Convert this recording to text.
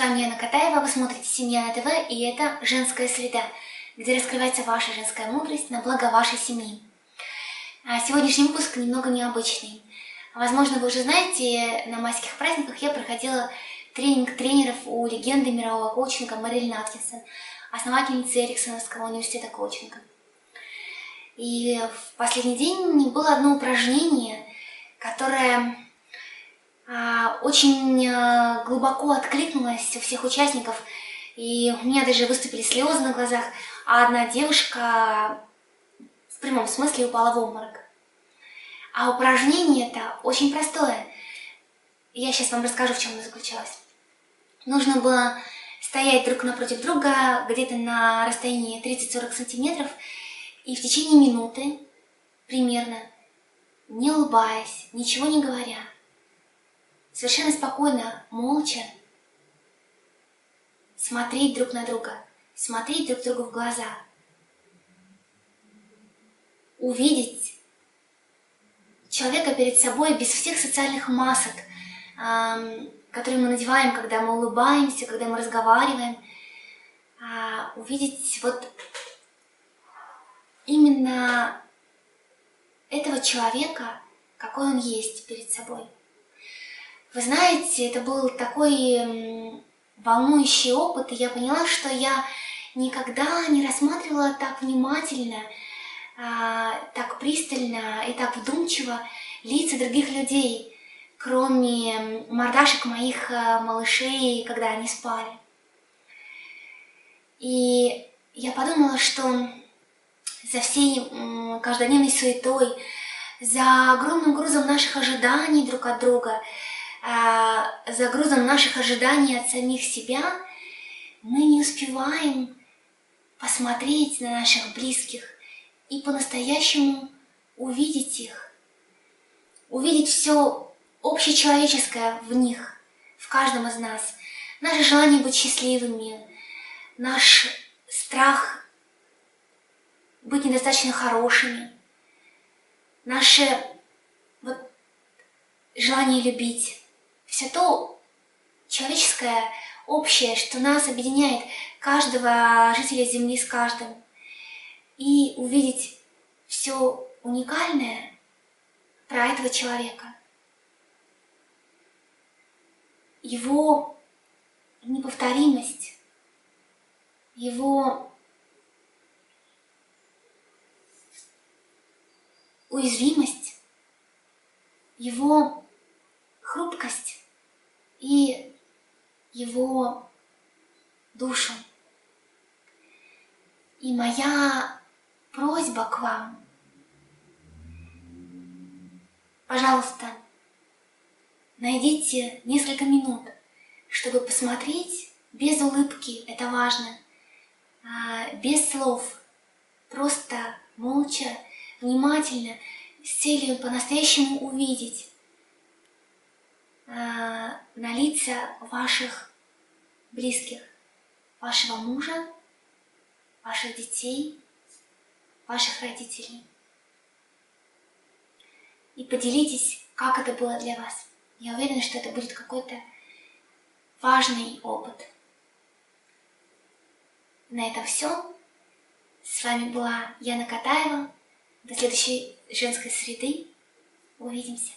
вами Яна Катаева, вы смотрите «Семья на ТВ», и это «Женская среда», где раскрывается ваша женская мудрость на благо вашей семьи. Сегодняшний выпуск немного необычный. Возможно, вы уже знаете, на майских праздниках я проходила тренинг тренеров у легенды мирового коучинга Мэрилин Аткинсон, основательницы Эриксоновского университета коучинга. И в последний день было одно упражнение, которое очень глубоко откликнулось у всех участников, и у меня даже выступили слезы на глазах, а одна девушка в прямом смысле упала в обморок. А упражнение это очень простое. Я сейчас вам расскажу, в чем оно заключалось. Нужно было стоять друг напротив друга где-то на расстоянии 30-40 сантиметров и в течение минуты примерно, не улыбаясь, ничего не говоря, совершенно спокойно, молча смотреть друг на друга, смотреть друг другу в глаза, увидеть человека перед собой без всех социальных масок, которые мы надеваем, когда мы улыбаемся, когда мы разговариваем, увидеть вот именно этого человека, какой он есть перед собой. Вы знаете, это был такой волнующий опыт, и я поняла, что я никогда не рассматривала так внимательно, так пристально и так вдумчиво лица других людей, кроме мордашек моих малышей, когда они спали. И я подумала, что за всей каждодневной суетой, за огромным грузом наших ожиданий друг от друга, за грузом наших ожиданий от самих себя, мы не успеваем посмотреть на наших близких и по-настоящему увидеть их, увидеть все общечеловеческое в них, в каждом из нас, наше желание быть счастливыми, наш страх быть недостаточно хорошими, наше желание любить. Все то человеческое, общее, что нас объединяет, каждого жителя Земли с каждым. И увидеть все уникальное про этого человека. Его неповторимость, его уязвимость, его хрупкость и его душу. И моя просьба к вам: пожалуйста, найдите несколько минут, чтобы посмотреть без улыбки, это важно, без слов, просто молча, внимательно, с целью по-настоящему увидеть на лица ваших близких, вашего мужа, ваших детей, ваших родителей. И поделитесь, как это было для вас. Я уверена, что это будет какой-то важный опыт. На этом все. С вами была Яна Катаева. До следующей женской среды. Увидимся.